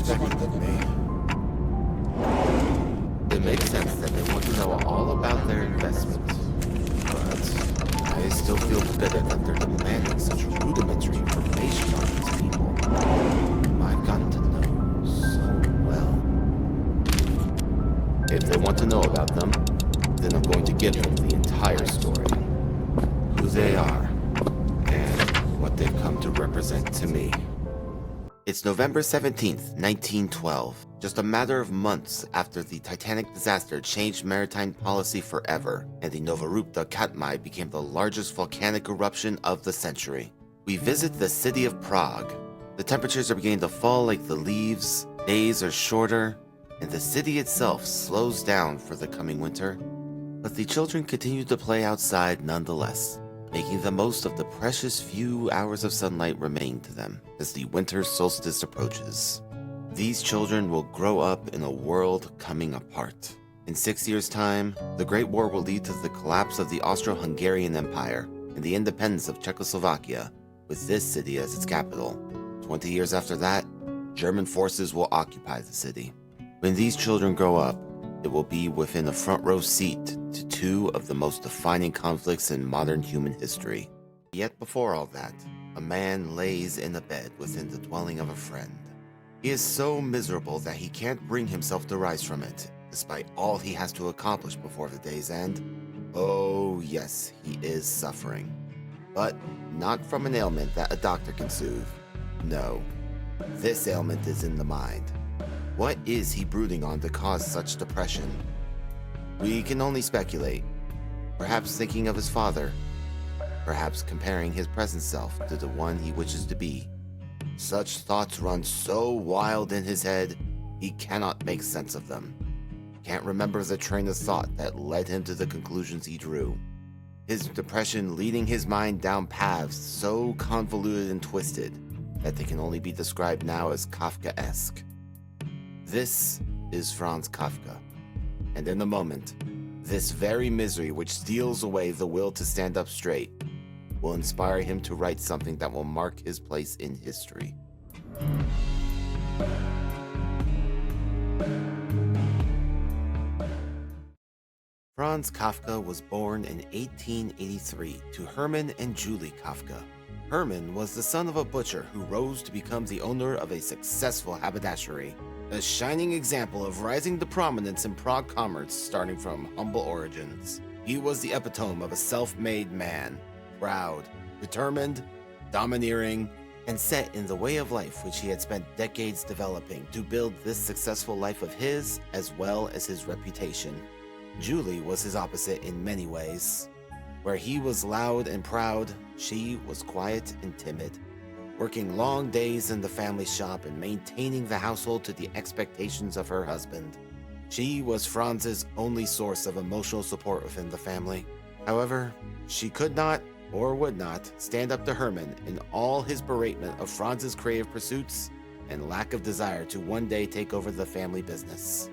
expecting of me. It makes sense that they want to know all about their investments, but I still feel bitter that they're demanding such rudimentary information on these people. I've gotten to know so well. If they want to know about them, then I'm going to give them the entire story. Who they are, and what they've come to represent to me. It's November 17th, 1912, just a matter of months after the Titanic disaster changed maritime policy forever, and the Novorupta Katmai became the largest volcanic eruption of the century. We visit the city of Prague. The temperatures are beginning to fall like the leaves, days are shorter, and the city itself slows down for the coming winter. But the children continue to play outside nonetheless, making the most of the precious few hours of sunlight remaining to them as the winter solstice approaches. These children will grow up in a world coming apart. In 6 years' time, the Great War will lead to the collapse of the Austro-Hungarian Empire and the independence of Czechoslovakia, with this city as its capital. 20 years after that, German forces will occupy the city. When these children grow up, it will be within a front row seat to two of the most defining conflicts in modern human history. Yet before all that, a man lays in a bed within the dwelling of a friend. He is so miserable that he can't bring himself to rise from it, despite all he has to accomplish before the day's end. Oh yes, he is suffering. But not from an ailment that a doctor can soothe. No, this ailment is in the mind. What is he brooding on to cause such depression? We can only speculate. Perhaps thinking of his father. Perhaps comparing his present self to the one he wishes to be. Such thoughts run so wild in his head, he cannot make sense of them. Can't remember the train of thought that led him to the conclusions he drew. His depression leading his mind down paths so convoluted and twisted that they can only be described now as Kafkaesque. This is Franz Kafka, and in a moment, this very misery which steals away the will to stand up straight will inspire him to write something that will mark his place in history. Franz Kafka was born in 1883 to Hermann and Julie Kafka. Hermann was the son of a butcher who rose to become the owner of a successful haberdashery. A shining example of rising to prominence in Prague commerce starting from humble origins. He was the epitome of a self-made man, proud, determined, domineering, and set in the way of life which he had spent decades developing to build this successful life of his as well as his reputation. Julie was his opposite in many ways. Where he was loud and proud, she was quiet and timid, working long days in the family shop and maintaining the household to the expectations of her husband. She was Franz's only source of emotional support within the family. However, she could not, or would not, stand up to Hermann in all his beratement of Franz's creative pursuits and lack of desire to one day take over the family business.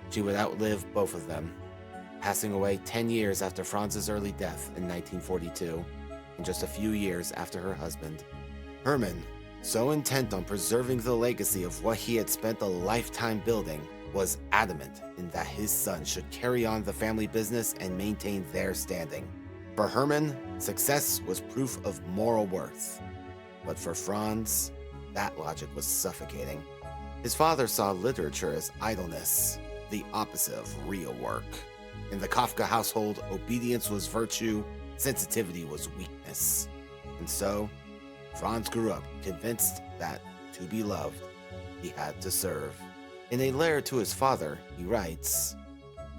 She would outlive both of them, passing away 10 years after Franz's early death in 1942, and just a few years after her husband. Hermann, so intent on preserving the legacy of what he had spent a lifetime building, was adamant in that his son should carry on the family business and maintain their standing. For Hermann, success was proof of moral worth. But for Franz, that logic was suffocating. His father saw literature as idleness, the opposite of real work. In the Kafka household, obedience was virtue, sensitivity was weakness. And so, Franz grew up convinced that, to be loved, he had to serve. In a letter to his father, he writes,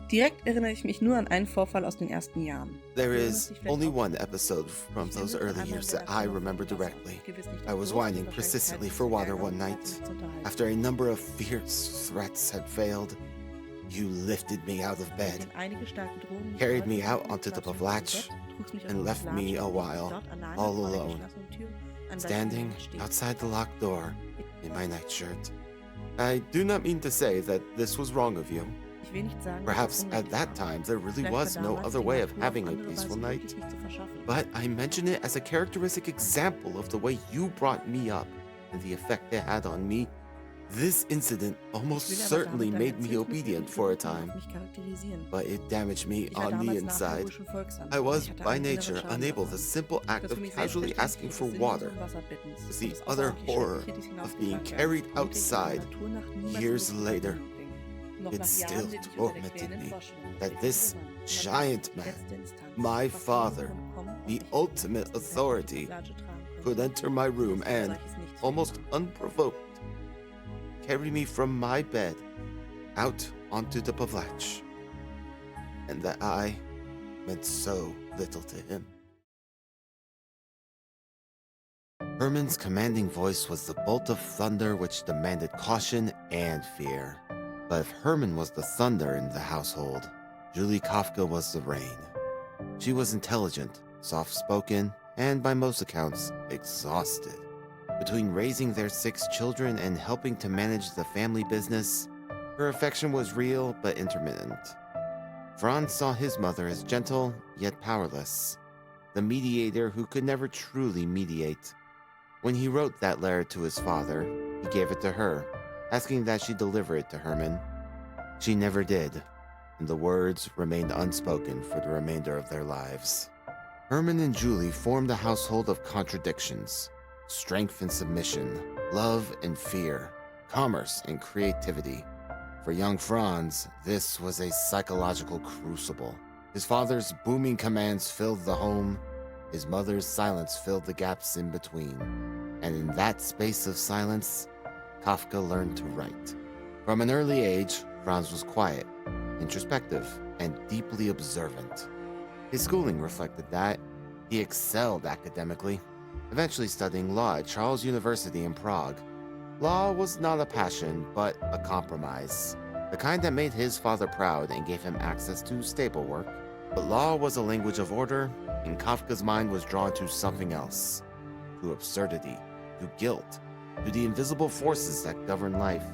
Direkt erinnere ich mich nur an einen Vorfall aus den ersten Jahren. There is only one episode from those early years that I remember directly. I was whining persistently for water one night. After a number of fierce threats had failed, you lifted me out of bed, carried me out onto the pavlach, and left me a while, all alone, standing outside the locked door in my nightshirt. I do not mean to say that this was wrong of you. Perhaps at that time there really was no other way of having a peaceful night. But I mention it as a characteristic example of the way you brought me up and the effect it had on me. This incident almost Ich will aber certainly damit deine made me Erzählung mit obedient ihren for a Attributen auf time, mich charakterisieren. but it damaged me Ich war on the damals inside. nachherrischen Volksamt I und was ich hatte by einen inneren nature Scham unable. The davon. simple act Das of für mich casually asking Selbstverständliche for des water sinnlosen Wasserbittens was und the das other außerordentlich horror Schreckliche dies of being hinausgetragen werden, carried konnte ich in der outside Natur nach niemals in years Richtung later. Verbindung bringen. Noch It nach still Jahren litt ich unter der tormented quälenden me Vorstellung, that dass this dieser Mann, giant die man, letzte Instanz, my fast father, jeden Grund kommen und the mich ultimate als die authority, Plage tragen could könnte. enter my room Das ein and, solches nicht zu almost hindern. unprovoked, carry me from my bed out onto the pavlach, and that I meant so little to him. Herman's commanding voice was the bolt of thunder which demanded caution and fear. But if Herman was the thunder in the household, Julie Kafka was the rain. She was intelligent, soft-spoken, and by most accounts, exhausted. Between raising their 6 children and helping to manage the family business, her affection was real but intermittent. Franz saw his mother as gentle yet powerless, the mediator who could never truly mediate. When he wrote that letter to his father, he gave it to her, asking that she deliver it to Herman. She never did, and the words remained unspoken for the remainder of their lives. Herman and Julie formed a household of contradictions, strength and submission, love and fear, commerce and creativity. For young Franz, this was a psychological crucible. His father's booming commands filled the home, his mother's silence filled the gaps in between. And in that space of silence, Kafka learned to write. From an early age, Franz was quiet, introspective, and deeply observant. His schooling reflected that. He excelled academically, eventually studying law at Charles University in Prague. Law was not a passion, but a compromise, the kind that made his father proud and gave him access to stable work. But law was a language of order, and Kafka's mind was drawn to something else, to absurdity, to guilt, to the invisible forces that govern life.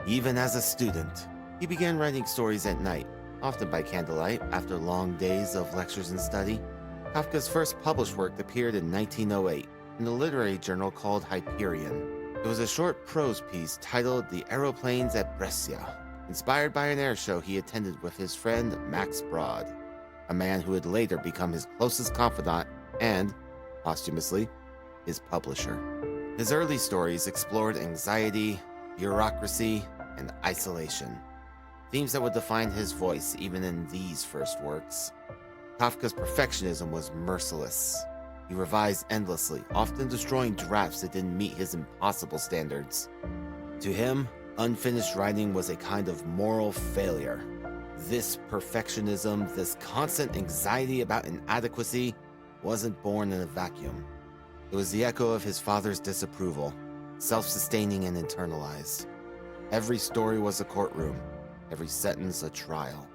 Even as a student, he began writing stories at night, often by candlelight after long days of lectures and study. Kafka's first published work appeared in 1908 in a literary journal called Hyperion. It was a short prose piece titled The Aeroplanes at Brescia, inspired by an air show he attended with his friend Max Brod, a man who would later become his closest confidant and, posthumously, his publisher. His early stories explored anxiety, bureaucracy, and isolation, themes that would define his voice even in these first works. Kafka's perfectionism was merciless. He revised endlessly, often destroying drafts that didn't meet his impossible standards. To him, unfinished writing was a kind of moral failure. This perfectionism, this constant anxiety about inadequacy, wasn't born in a vacuum. It was the echo of his father's disapproval, self-sustaining and internalized. Every story was a courtroom, every sentence a trial.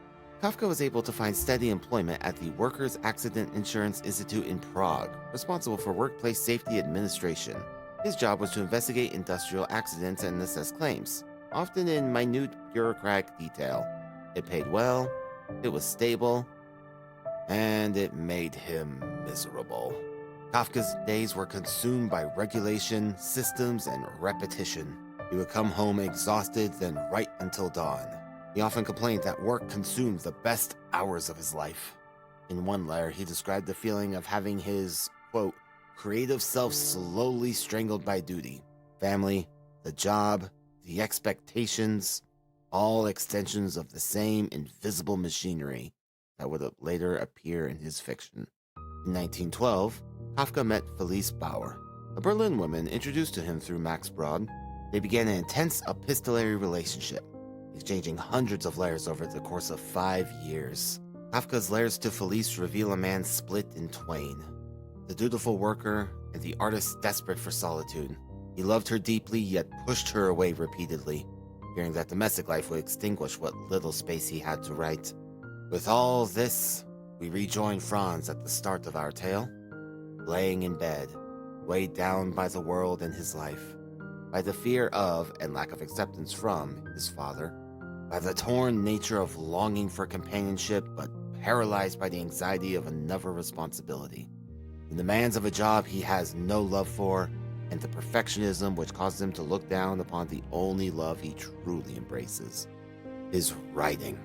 Kafka was able to find steady employment at the Workers' Accident Insurance Institute in Prague, responsible for workplace safety administration. His job was to investigate industrial accidents and assess claims, often in minute bureaucratic detail. It paid well, it was stable, and it made him miserable. Kafka's days were consumed by regulation, systems, and repetition. He would come home exhausted, then write until dawn. He often complained that work consumed the best hours of his life. In one letter, he described the feeling of having his, quote, creative self slowly strangled by duty. Family, the job, the expectations, all extensions of the same invisible machinery that would later appear in his fiction. In 1912, Kafka met Felice Bauer, a Berlin woman introduced to him through Max Brod. They began an intense epistolary relationship, exchanging hundreds of letters over the course of 5 years. Kafka's letters to Felice reveal a man split in twain, the dutiful worker and the artist desperate for solitude. He loved her deeply, yet pushed her away repeatedly, fearing that domestic life would extinguish what little space he had to write. With all this, we rejoin Franz at the start of our tale, laying in bed, weighed down by the world and his life, by the fear of and lack of acceptance from his father, by the torn nature of longing for companionship but paralyzed by the anxiety of another responsibility, the demands of a job he has no love for, and the perfectionism which causes him to look down upon the only love he truly embraces, his writing.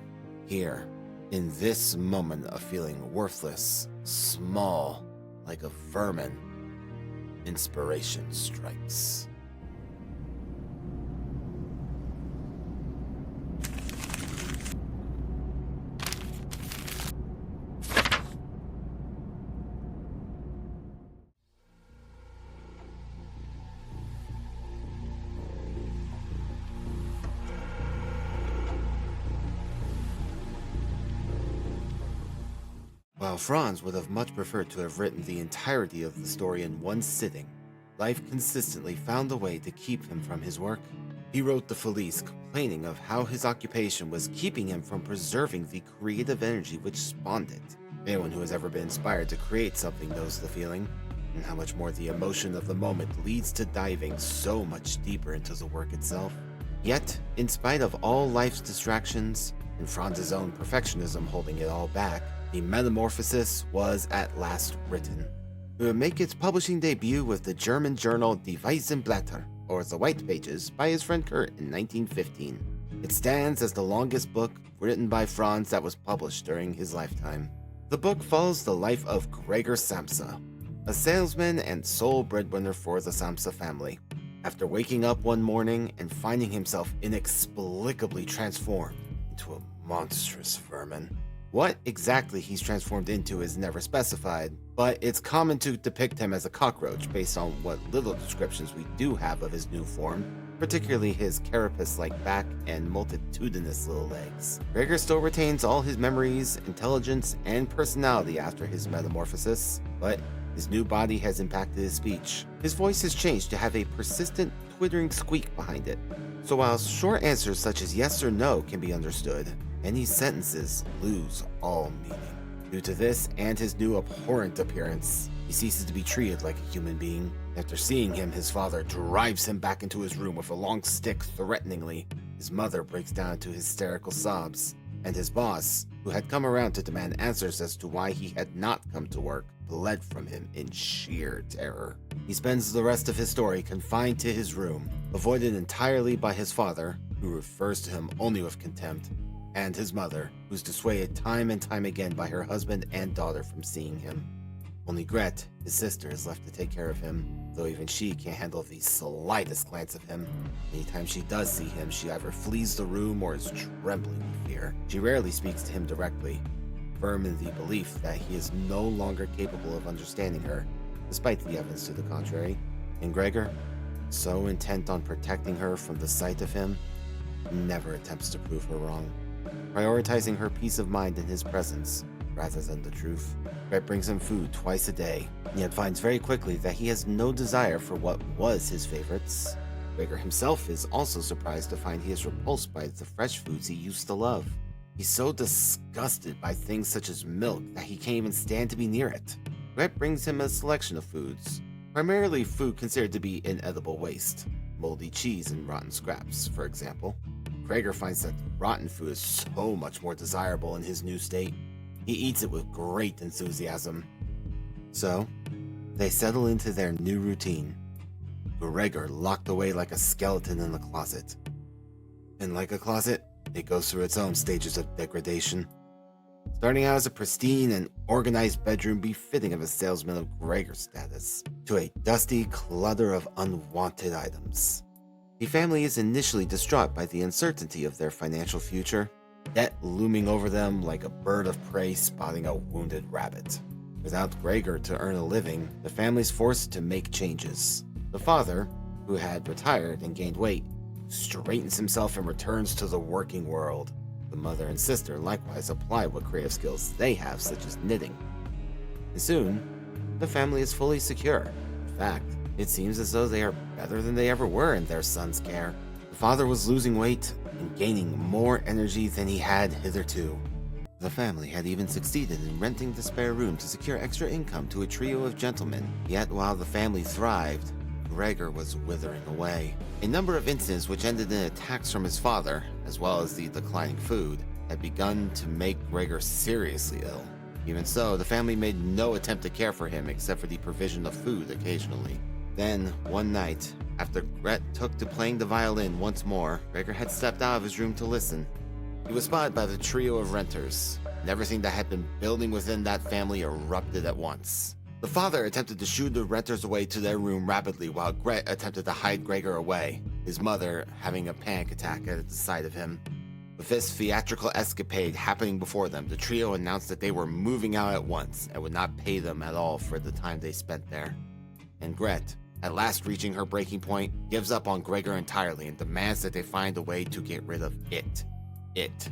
Here, in this moment of feeling worthless, small, like a vermin, inspiration strikes. While Franz would have much preferred to have written the entirety of the story in one sitting, life consistently found a way to keep him from his work. He wrote the Felice complaining of how his occupation was keeping him from preserving the creative energy which spawned it. Anyone who has ever been inspired to create something knows the feeling, and how much more the emotion of the moment leads to diving so much deeper into the work itself. Yet, in spite of all life's distractions, and Franz's own perfectionism holding it all back, the Metamorphosis was at last written. It would make its publishing debut with the German journal Die Weißen Blätter, or The White Pages, by his friend Kurt in 1915. It stands as the longest book written by Franz that was published during his lifetime. The book follows the life of Gregor Samsa, a salesman and sole breadwinner for the Samsa family. After waking up one morning and finding himself inexplicably transformed into a monstrous vermin. What exactly he's transformed into is never specified, but it's common to depict him as a cockroach based on what little descriptions we do have of his new form, particularly his carapace-like back and multitudinous little legs. Gregor still retains all his memories, intelligence, and personality after his metamorphosis, but his new body has impacted his speech. His voice has changed to have a persistent, twittering squeak behind it. So while short answers such as yes or no can be understood, any sentences lose all meaning. Due to this and his new abhorrent appearance, he ceases to be treated like a human being. After seeing him, his father drives him back into his room with a long stick threateningly. His mother breaks down into hysterical sobs, and his boss, who had come around to demand answers as to why he had not come to work, fled from him in sheer terror. He spends the rest of his story confined to his room, avoided entirely by his father, who refers to him only with contempt, and his mother, who's dissuaded time and time again by her husband and daughter from seeing him. Only Gret, his sister, is left to take care of him, though even she can't handle the slightest glance of him. Anytime she does see him, she either flees the room or is trembling with fear. She rarely speaks to him directly, firm in the belief that he is no longer capable of understanding her, despite the evidence to the contrary. And Gregor, so intent on protecting her from the sight of him, never attempts to prove her wrong, prioritizing her peace of mind in his presence rather than the truth. Gret brings him food twice a day, yet finds very quickly that he has no desire for what was his favorites. Gregor himself is also surprised to find he is repulsed by the fresh foods he used to love. He's so disgusted by things such as milk that he can't even stand to be near it. Gret brings him a selection of foods, primarily food considered to be inedible waste, moldy cheese and rotten scraps, for example. Gregor finds that rotten food is so much more desirable in his new state. He eats it with great enthusiasm. So, they settle into their new routine. Gregor locked away like a skeleton in the closet. And like a closet, it goes through its own stages of degradation. Starting out as a pristine and organized bedroom befitting of a salesman of Gregor's status, to a dusty clutter of unwanted items. The family is initially distraught by the uncertainty of their financial future, debt looming over them like a bird of prey spotting a wounded rabbit. Without Gregor to earn a living, the family's forced to make changes. The father, who had retired and gained weight, straightens himself and returns to the working world. The mother and sister likewise apply what creative skills they have, such as knitting. And soon, the family is fully secure. In fact, it seems as though they are better than they ever were in their son's care. The father was losing weight and gaining more energy than he had hitherto. The family had even succeeded in renting the spare room to secure extra income to a trio of gentlemen. Yet while the family thrived, Gregor was withering away. A number of incidents which ended in attacks from his father, as well as the declining food, had begun to make Gregor seriously ill. Even so, the family made no attempt to care for him except for the provision of food occasionally. Then, one night, after Gret took to playing the violin once more, Gregor had stepped out of his room to listen. He was spotted by the trio of renters, and everything that had been building within that family erupted at once. The father attempted to shoo the renters away to their room rapidly while Gret attempted to hide Gregor away, his mother having a panic attack at the sight of him. With this theatrical escapade happening before them, the trio announced that they were moving out at once and would not pay them at all for the time they spent there. And Gret, at last reaching her breaking point, gives up on Gregor entirely and demands that they find a way to get rid of it. It,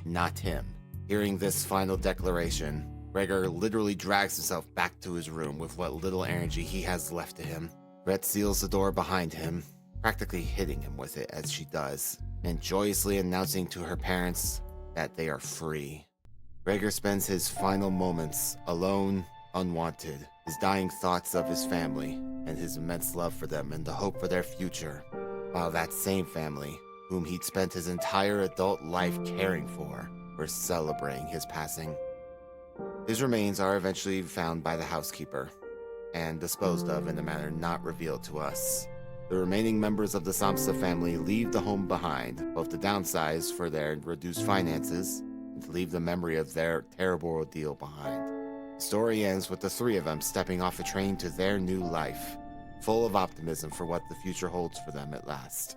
not him. Hearing this final declaration, Gregor literally drags himself back to his room with what little energy he has left to him. Gret seals the door behind him, practically hitting him with it as she does, and joyously announcing to her parents that they are free. Gregor spends his final moments alone, unwanted, his dying thoughts of his family and his immense love for them and the hope for their future, while that same family, whom he'd spent his entire adult life caring for, were celebrating his passing. His remains are eventually found by the housekeeper and disposed of in a manner not revealed to us. The remaining members of the Samsa family leave the home behind, both to downsize for their reduced finances and to leave the memory of their terrible ordeal behind. The story ends with the three of them stepping off a train to their new life, full of optimism for what the future holds for them at last.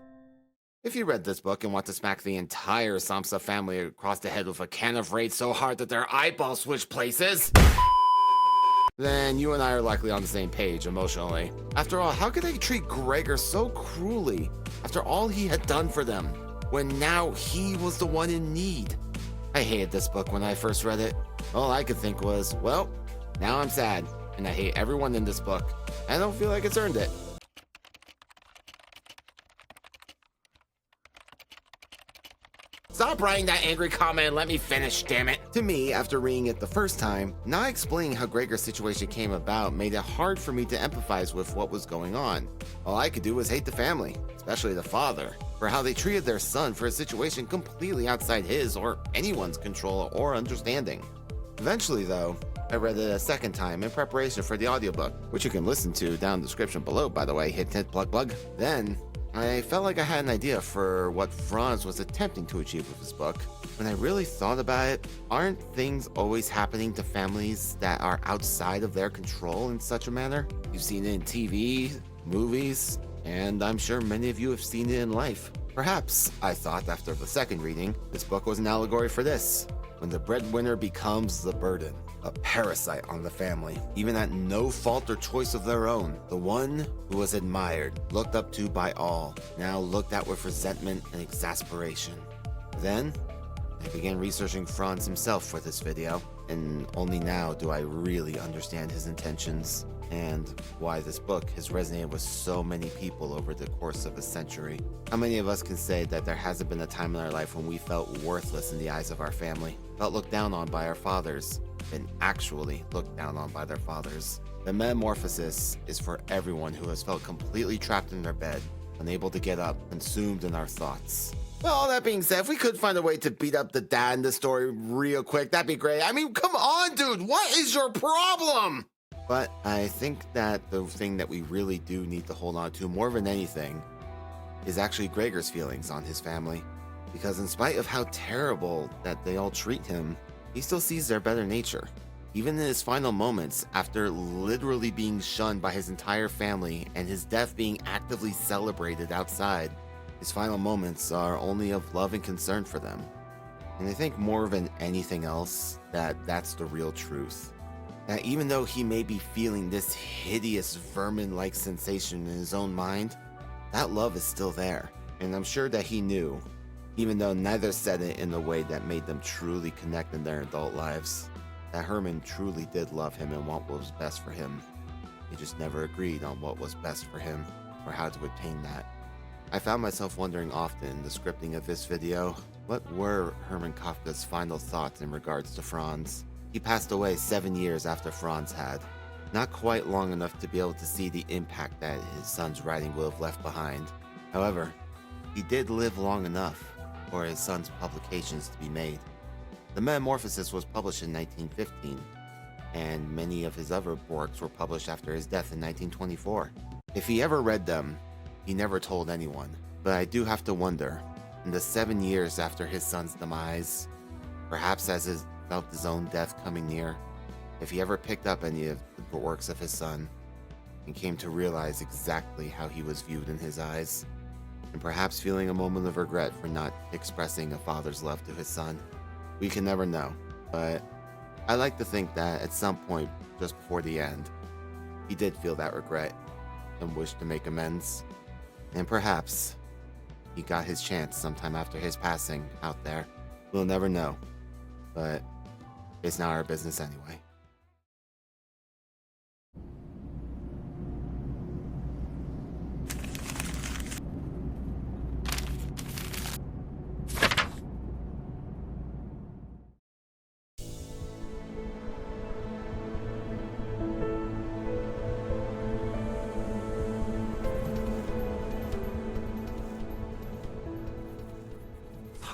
If you read this book and want to smack the entire Samsa family across the head with a can of Raid so hard that their eyeballs switch places, then you and I are likely on the same page emotionally. After all, how could they treat Gregor so cruelly after all he had done for them, when now he was the one in need? I hated this book when I first read it. All I could think was, well, now I'm sad, and I hate everyone in this book. I don't feel like it's earned it. Stop writing that angry comment and let me finish, damn it. To me, after reading it the first time, not explaining how Gregor's situation came about made it hard for me to empathize with what was going on. All I could do was hate the family, especially the father, for how they treated their son for a situation completely outside his or anyone's control or understanding. Eventually, though, I read it a second time in preparation for the audiobook, which you can listen to down in the description below, by the way, hint, plug. Then, I felt like I had an idea for what Franz was attempting to achieve with his book. When I really thought about it, aren't things always happening to families that are outside of their control in such a manner? You've seen it in TV, movies, and I'm sure many of you have seen it in life. Perhaps, I thought after the second reading, this book was an allegory for this. When the breadwinner becomes the burden, a parasite on the family, even at no fault or choice of their own. The one who was admired, looked up to by all, now looked at with resentment and exasperation. Then, I began researching Franz himself for this video, and only now do I really understand his intentions and why this book has resonated with so many people over the course of a century. How many of us can say that there hasn't been a time in our life when we felt worthless in the eyes of our family, felt looked down on by our fathers, been actually looked down on by their fathers? The metamorphosis is for everyone who has felt completely trapped in their bed, unable to get up, consumed in our thoughts. Well, all that being said, if we could find a way to beat up the dad in the story real quick, that'd be great. I mean, come on, dude, what is your problem? But I think that the thing that we really do need to hold on to more than anything is actually Gregor's feelings on his family. Because in spite of how terrible that they all treat him, he still sees their better nature. Even in his final moments, after literally being shunned by his entire family and his death being actively celebrated outside, his final moments are only of love and concern for them. And I think more than anything else, that's the real truth. That even though he may be feeling this hideous vermin-like sensation in his own mind, that love is still there. And I'm sure that he knew, even though neither said it in a way that made them truly connect in their adult lives, that Herman truly did love him and want what was best for him. They just never agreed on what was best for him or how to attain that. I found myself wondering often in the scripting of this video, what were Herman Kafka's final thoughts in regards to Franz? He passed away 7 years after Franz had. Not quite long enough to be able to see the impact that his son's writing would have left behind. However, he did live long enough for his son's publications to be made. The Metamorphosis was published in 1915, and many of his other works were published after his death in 1924. If he ever read them, he never told anyone. But I do have to wonder, in the 7 years after his son's demise, perhaps as he felt his own death coming near, if he ever picked up any of the works of his son and came to realize exactly how he was viewed in his eyes, and perhaps feeling a moment of regret for not expressing a father's love to his son. We can never know, but I like to think that at some point just before the end, he did feel that regret and wished to make amends. And perhaps he got his chance sometime after his passing out there. We'll never know, but it's not our business anyway.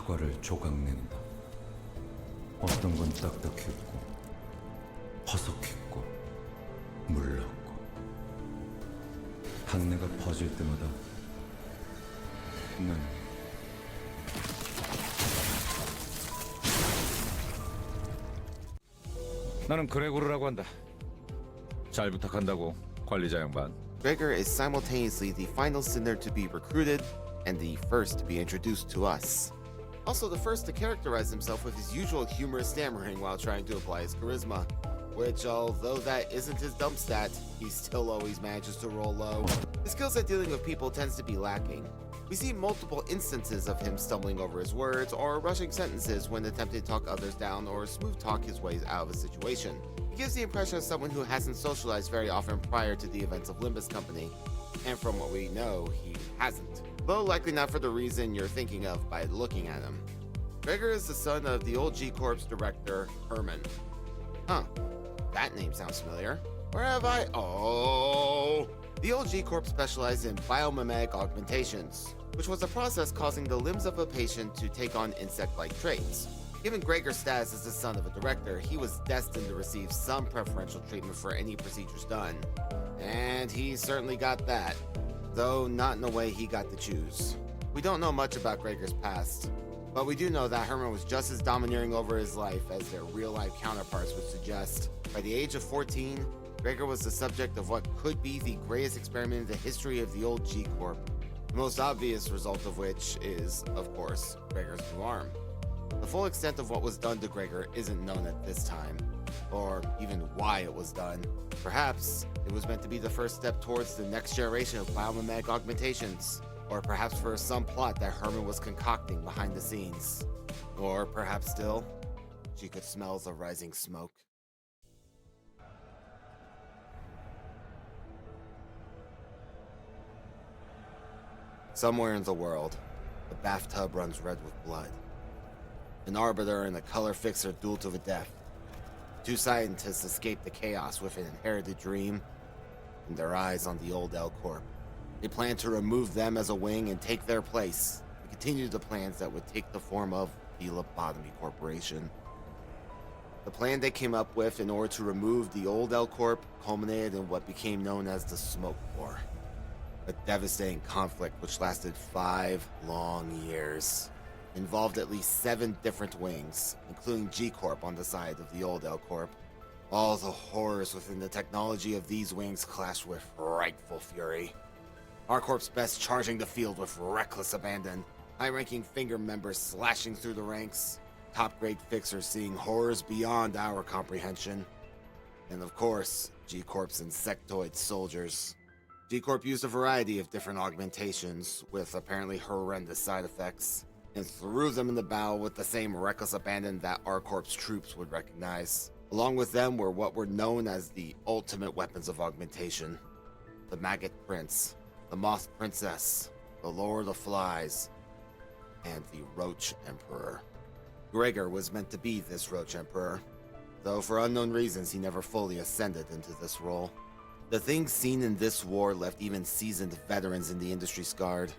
사과를 조각낸다. 어떤 건 딱딱했고 화석했고 물렀고 향내가 퍼질 때마다 난 나는 그레고르라고 한다. 잘 부탁한다고, 관리자 양반. Gregor is simultaneously the final sinner to be recruited and the first to be introduced to us. Also the first to characterize himself with his usual humorous stammering while trying to apply his charisma, which, although that isn't his dump stat, he still always manages to roll low. His skills at dealing with people tends to be lacking. We see multiple instances of him stumbling over his words or rushing sentences when attempting to talk others down or smooth talk his way out of a situation. He gives the impression of someone who hasn't socialized very often prior to the events of Limbus Company, and from what we know, he hasn't. Though likely not for the reason you're thinking of by looking at him. Gregor is the son of the old G-Corp's director, Vermin. Huh, that name sounds familiar. Where have I? Oh! The old G-Corp specialized in biomimetic augmentations, which was a process causing the limbs of a patient to take on insect-like traits. Given Gregor's status as the son of a director, he was destined to receive some preferential treatment for any procedures done. And he certainly got that, though not in a way he got to choose. We don't know much about Gregor's past, but we do know that Herman was just as domineering over his life as their real-life counterparts would suggest. By the age of 14, Gregor was the subject of what could be the greatest experiment in the history of the old G-Corp, the most obvious result of which is, of course, Gregor's new arm. The full extent of what was done to Gregor isn't known at this time, or even why it was done. Perhaps it was meant to be the first step towards the next generation of biomimetic augmentations, or perhaps for some plot that Herman was concocting behind the scenes. Or perhaps still, she could smell the rising smoke. Somewhere in the world, the bathtub runs red with blood. An arbiter and a color fixer duel to the death. Two scientists escape the chaos with an inherited dream and their eyes on the old L-Corp. They plan to remove them as a wing and take their place, and continue the plans that would take the form of the Lobotomy Corporation. The plan they came up with in order to remove the old L-Corp culminated in what became known as the Smoke War, a devastating conflict which lasted 5 long years. Involved at least 7 different wings, including G-Corp on the side of the old L-Corp. All the horrors within the technology of these wings clashed with frightful fury. R-Corp's best charging the field with reckless abandon, high-ranking finger members slashing through the ranks, top-grade fixers seeing horrors beyond our comprehension, and of course, G-Corp's insectoid soldiers. G-Corp used a variety of different augmentations, with apparently horrendous side effects, and threw them in the bow with the same reckless abandon that R-Corp's troops would recognize. Along with them were what were known as the ultimate weapons of augmentation. The Maggot Prince, the Moth Princess, the Lord of Flies, and the Roach Emperor. Gregor was meant to be this Roach Emperor, though for unknown reasons he never fully ascended into this role. The things seen in this war left even seasoned veterans in the industry scarred.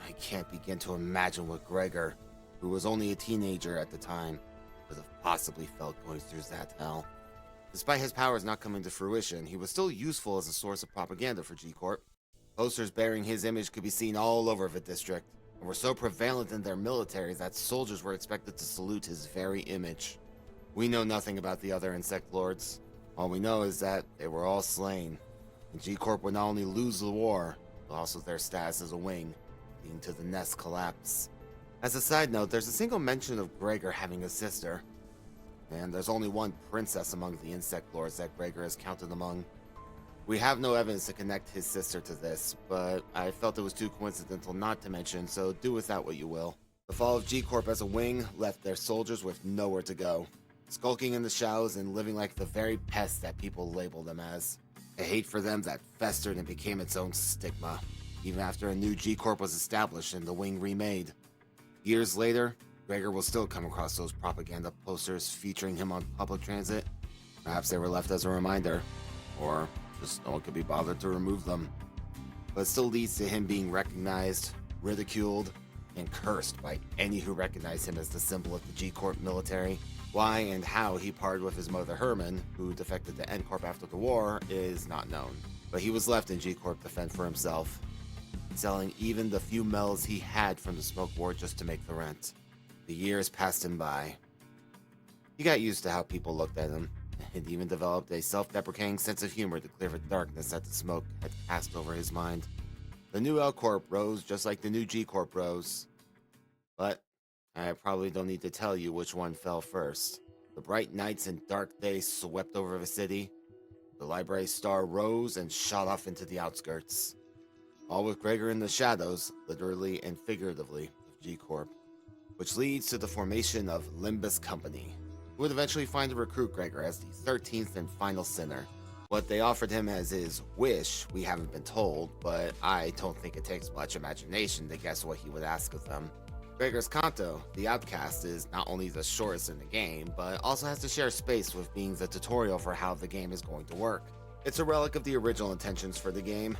I can't begin to imagine what Gregor, who was only a teenager at the time, could have possibly felt going through that hell. Despite his powers not coming to fruition, he was still useful as a source of propaganda for G-Corp. Posters bearing his image could be seen all over the district, and were so prevalent in their military that soldiers were expected to salute his very image. We know nothing about the other insect lords. All we know is that they were all slain, and G-Corp would not only lose the war, but also their status as a wing, leading to the nest collapse. As a side note, there's a single mention of Gregor having a sister, and there's only one princess among the insect lords that Gregor is counted among. We have no evidence to connect his sister to this, but I felt it was too coincidental not to mention, so do with that what you will. The fall of G-Corp as a wing left their soldiers with nowhere to go, skulking in the shadows and living like the very pests that people label them as. A hate for them that festered and became its own stigma, even after a new G-Corp was established and the wing remade. Years later, Gregor will still come across those propaganda posters featuring him on public transit. Perhaps they were left as a reminder, or just no one could be bothered to remove them. But it still leads to him being recognized, ridiculed, and cursed by any who recognize him as the symbol of the G-Corp military. Why and how he parted with his mother Herman, who defected to N-Corp after the war, is not known. But he was left in G-Corp to fend for himself, selling even the few mells he had from the smoke war just to make the rent. The years passed him by. He got used to how people looked at him, and even developed a self-deprecating sense of humor to clear the darkness that the smoke had cast over his mind. The new L-Corp rose just like the new G-Corp rose. But I probably don't need to tell you which one fell first. The bright nights and dark days swept over the city. The library star rose and shot off into the outskirts. All with Gregor in the shadows, literally and figuratively, of G-Corp. Which leads to the formation of Limbus Company, who would eventually find and recruit Gregor as the 13th and final sinner. What they offered him as his wish, we haven't been told, but I don't think it takes much imagination to guess what he would ask of them. Gregor's Kanto, the outcast, is not only the shortest in the game, but also has to share space with being the tutorial for how the game is going to work. It's a relic of the original intentions for the game,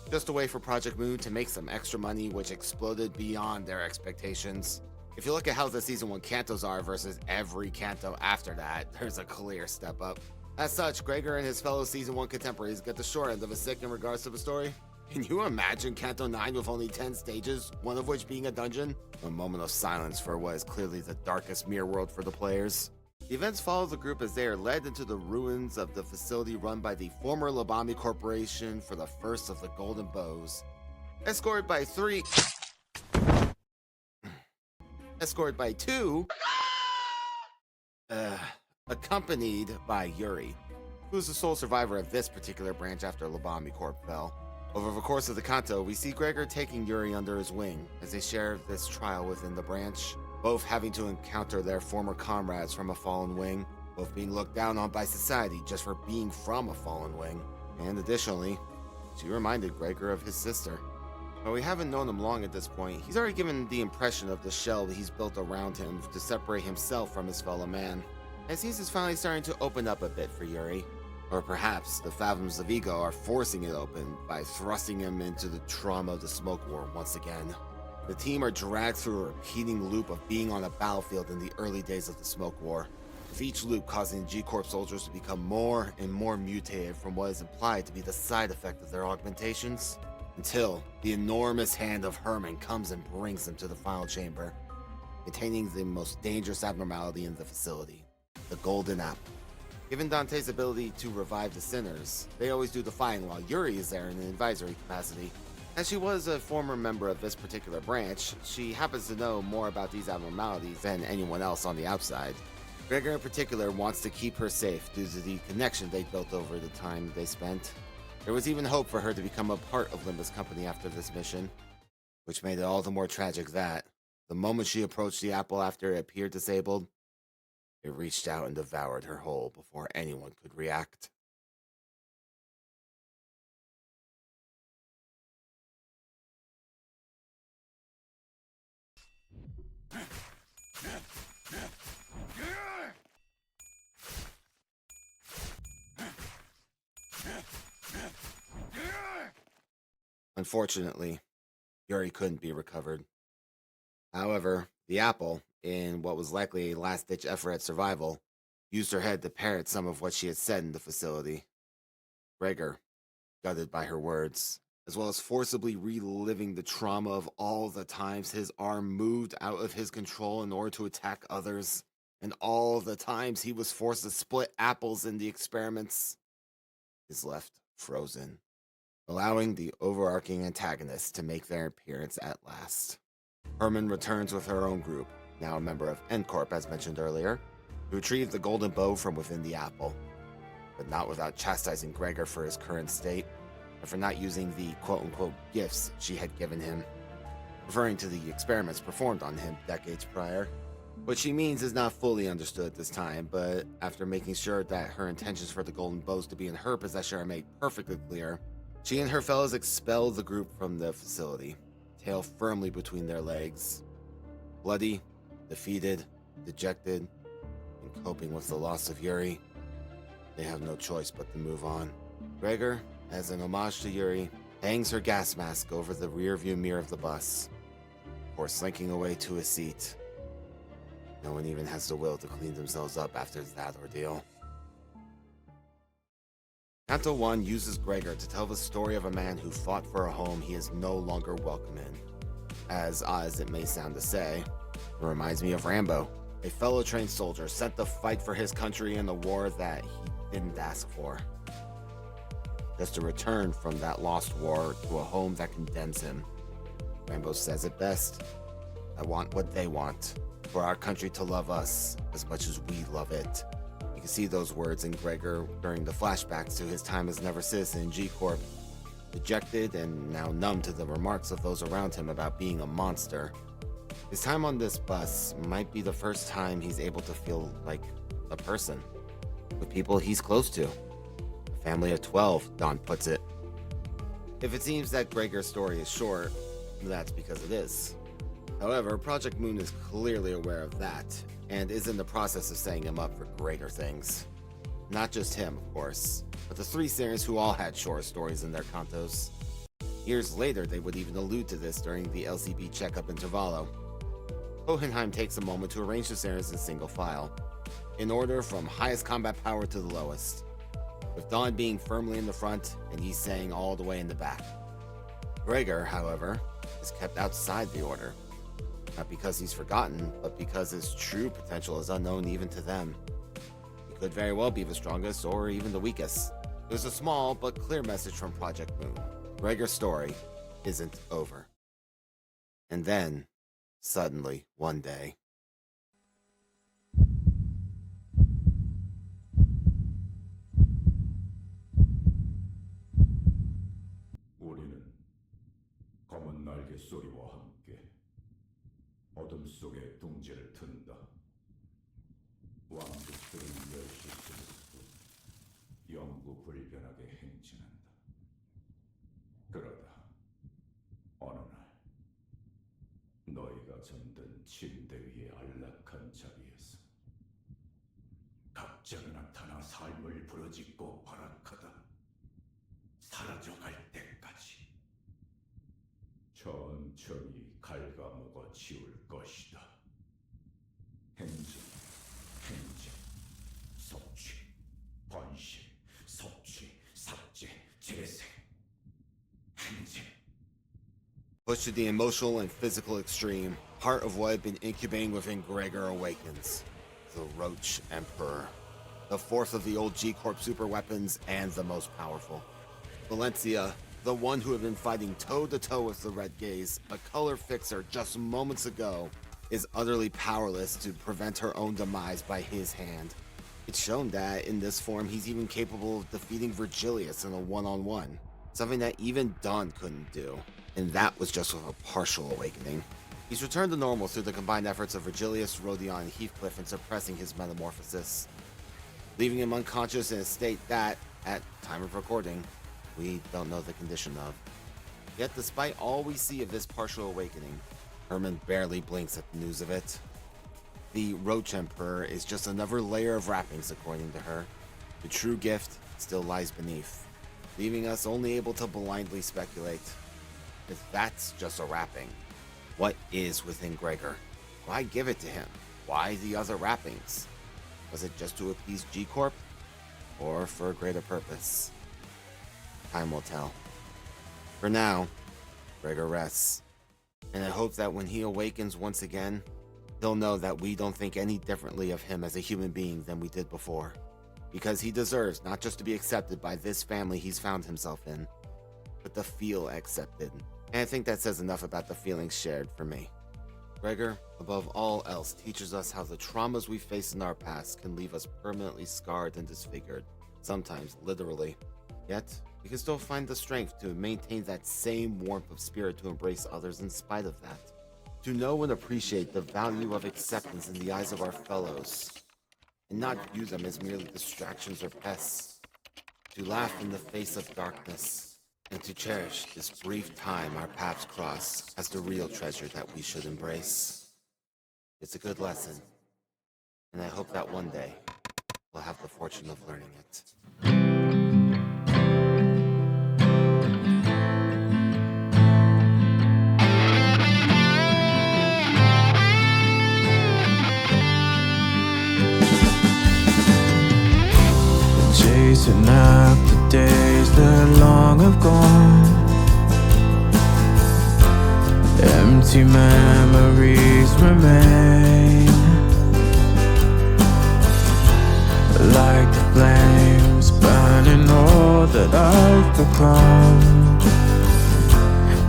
just a way for Project Moon to make some extra money which exploded beyond their expectations. If you look at how the Season 1 Kantos are versus every Kanto after that, there's a clear step up. As such, Gregor and his fellow Season 1 contemporaries get the short end of a stick in regards to the story. Can you imagine Kanto 9 with only 10 stages, one of which being a dungeon? A moment of silence for what is clearly the darkest mirror world for the players. The events follow the group as they are led into the ruins of the facility run by the former Labami Corporation for the first of the Golden Bows. Escorted by two, accompanied by Yuri, who is the sole survivor of this particular branch after Labami Corp fell. Over the course of the Kanto, we see Gregor taking Yuri under his wing as they share this trial within the branch, both having to encounter their former comrades from a fallen wing, both being looked down on by society just for being from a fallen wing, and additionally, she reminded Gregor of his sister. While we haven't known him long at this point, he's already given the impression of the shell that he's built around him to separate himself from his fellow man, as he's finally starting to open up a bit for Yuri. Or perhaps the fathoms of ego are forcing it open by thrusting him into the trauma of the smoke war once again. The team are dragged through a repeating loop of being on a battlefield in the early days of the smoke war, with each loop causing G-Corp soldiers to become more and more mutated from what is implied to be the side effect of their augmentations, until the enormous hand of Herman comes and brings them to the final chamber, containing the most dangerous abnormality in the facility, the Golden Apple. Given Dante's ability to revive the sinners, they always do the fighting while Yuri is there in an advisory capacity. As she was a former member of this particular branch, she happens to know more about these abnormalities than anyone else on the outside. Gregor in particular wants to keep her safe due to the connection they built over the time they spent. There was even hope for her to become a part of Limbus Company after this mission, which made it all the more tragic that, the moment she approached the apple after it appeared disabled, it reached out and devoured her whole before anyone could react. Unfortunately, Yuri couldn't be recovered. However, the apple, in what was likely a last-ditch effort at survival, used her head to parrot some of what she had said in the facility. Gregor, gutted by her words, as well as forcibly reliving the trauma of all the times his arm moved out of his control in order to attack others, and all the times he was forced to split apples in the experiments, is left frozen, allowing the overarching antagonists to make their appearance at last. Herman returns with her own group, now a member of N-Corp as mentioned earlier, to retrieve the golden bow from within the apple, but not without chastising Gregor for his current state, and for not using the quote-unquote gifts she had given him, referring to the experiments performed on him decades prior. What she means is not fully understood at this time, but after making sure that her intentions for the golden bows to be in her possession are made perfectly clear, she and her fellows expel the group from the facility, tail firmly between their legs. Bloody, defeated, dejected, and coping with the loss of Yuri, they have no choice but to move on. Gregor, as an homage to Yuri, hangs her gas mask over the rearview mirror of the bus, before slinking away to a seat. No one even has the will to clean themselves up after that ordeal. Canto 1 uses Gregor to tell the story of a man who fought for a home he is no longer welcome in. As odd as it may sound to say, it reminds me of Rambo, a fellow trained soldier sent to fight for his country in a war that he didn't ask for. Just to return from that lost war to a home that condemns him. Rambo says it best: I want what they want, for our country to love us as much as we love it. You can see those words in Gregor during the flashbacks to his time as Never Citizen in G-Corp, dejected and now numb to the remarks of those around him about being a monster. His time on this bus might be the first time he's able to feel like a person, with people he's close to. A family of 12, Don puts it. If it seems that Gregor's story is short, that's because it is. However, Project Moon is clearly aware of that, and is in the process of setting him up for greater things. Not just him, of course, but the three singers who all had short stories in their cantos. Years later, they would even allude to this during the LCB checkup intervallo. Hohenheim takes a moment to arrange the singers in single file, in order from highest combat power to the lowest, with Don being firmly in the front and Yi Sang all the way in the back. Gregor, however, is kept outside the order. Not because he's forgotten, but because his true potential is unknown even to them. He could very well be the strongest or even the weakest. There's a small but clear message from Project Moon. Gregor's story isn't over. And then, suddenly, one day, 우리는 검은 날개 소리와 함께 어둠 속에 둥지를 튼다. 왕국들은 멸시스럽고 영구불변하게 행진한다. 그러다 어느 날 너희가 잠든 침대 위의 안락한 자리에서 갑자기 나타나 삶을 부르짖고 발악하다. 사라져갈 때까지 천천히 갉아먹어 치울 것이다. 행진, 행진, 섭취, 번식, 섭취, 삭제, 재생, 행진. pushed to the emotional and physical extreme, part of what had been incubating within Gregor awakens. The Roach Emperor. The fourth of the old G-Corp superweapons and the most powerful. Valencia, the one who had been fighting toe-to-toe with the Red Gaze, a color fixer just moments ago, is utterly powerless to prevent her own demise by his hand. It's shown that in this form he's even capable of defeating Virgilius in a one-on-one, something that even Dawn couldn't do, and that was just with a partial awakening. He's returned to normal through the combined efforts of Virgilius, Rodion, and Heathcliff in suppressing his metamorphosis, leaving him unconscious in a state that, at time of recording, we don't know the condition of. Yet despite all we see of this partial awakening, Herman barely blinks at the news of it. The Roach Emperor is just another layer of wrappings according to her. The true gift still lies beneath, leaving us only able to blindly speculate. If that's just a wrapping, what is within Gregor? Why give it to him? Why the other wrappings? Was it just to appease G-Corp? Or for a greater purpose? Time will tell. For now, Gregor rests. And I hope that when he awakens once again, he'll know that we don't think any differently of him as a human being than we did before. Because he deserves not just to be accepted by this family he's found himself in, but to feel accepted. And I think that says enough about the feelings shared for me. Gregor, above all else, teaches us how the traumas we face in our past can leave us permanently scarred and disfigured, sometimes literally. Yet, we can still find the strength to maintain that same warmth of spirit to embrace others in spite of that. To know and appreciate the value of acceptance in the eyes of our fellows, and not view them as merely distractions or pests. To laugh in the face of darkness, and to cherish this brief time our paths cross as the real treasure that we should embrace. It's a good lesson, and I hope that one day we'll have the fortune of learning it. Chasing after days that long have gone, empty memories remain, like the flames burning all that I've become,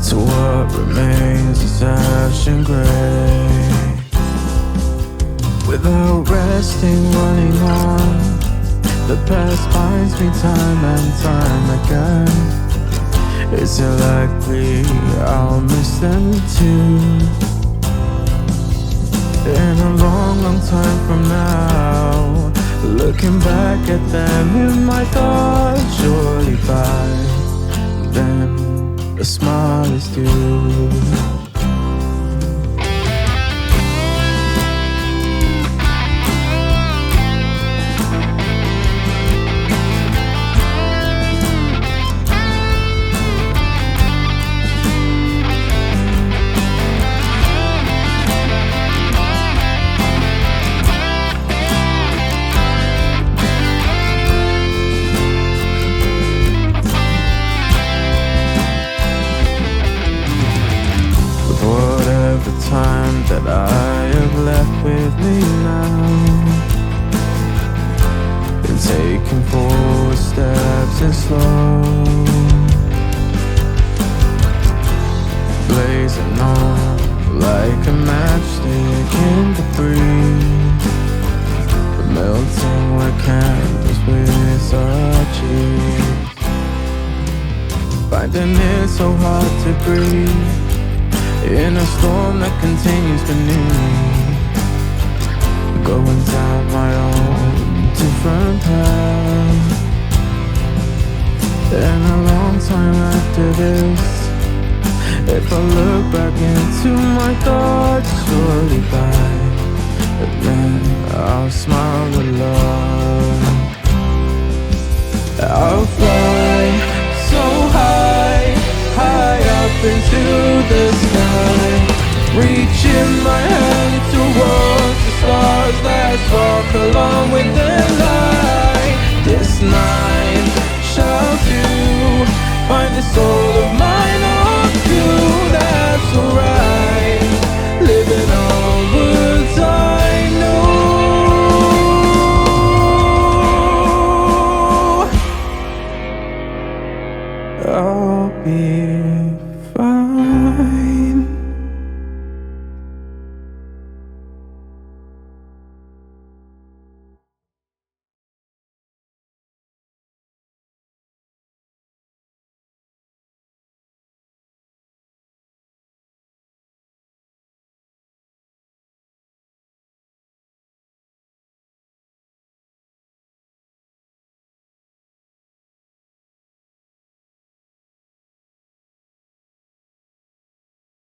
to what remains is ash and grey. Without resting, running on, the past finds me time and time again. Is it likely I'll miss them too? In a long, long time from now, looking back at them in my thoughts, surely by then a smile is due. Time that I have left with me now, been taking forward steps and slow, blazing on like a matchstick in the breeze, melting like candles with our cheeks, finding it so hard to breathe in a storm that continues beneath me, going down my own different path. And a long time after this, if I look back into my thoughts, surely by then I'll smile alone. I'll fly so high, high up into the sky, reaching my hand towards the stars that spark along with the light. This night shall do, find the soul of mine or two, that's alright, living onwards I know I'll be fine.